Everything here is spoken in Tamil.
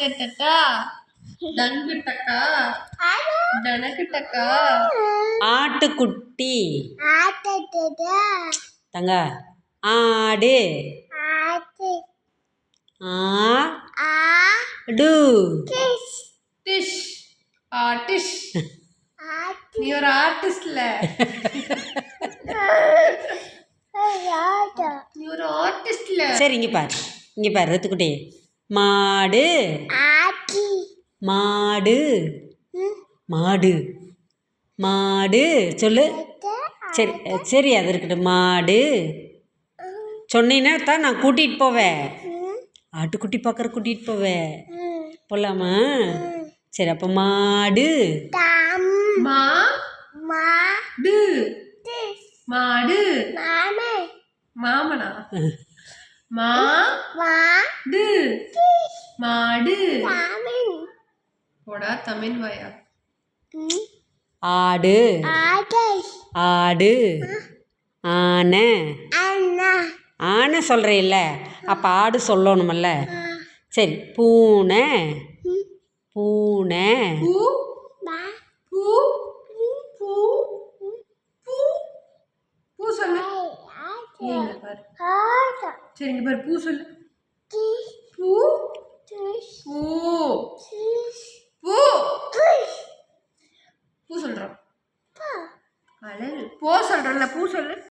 டட்டா டங்குட்டக்கா டனக்குட்டக்கா ஆட்டுக்குட்டி தங்க ஆடு ஆடு டிஷ் ஆர்டிஷ் நீ ஒரு ஆர்டிஸ்ட்ல நீ ஒரு ஆர்டிஸ்ட்ல சரி இங்கே பாரு ரத்துக்குட்டி மாடு மாடு மாடு மாடு சொல்லு சரி சரி அது இருக்கட்டும் மாடு சொன்னீன்னா தான் நான் கூட்டிகிட்டு போவேன் ஆட்டுக்குட்டி பார்க்குற கூட்டிகிட்டு போவேன் போகலாமா சரி அப்போ மாடு மாடு மாடு மாமனா மாடு மாடு போடா தமிழ் வாயா ஆடு ஆடு ஆனை ஆனை சொல்கிறீல்ல அப்போ ஆடு சொல்லணுமில்ல சரி பூனை பூனை பூ சொல்லு சரி இங்க பாரு பூ சொல்லு பூ பூ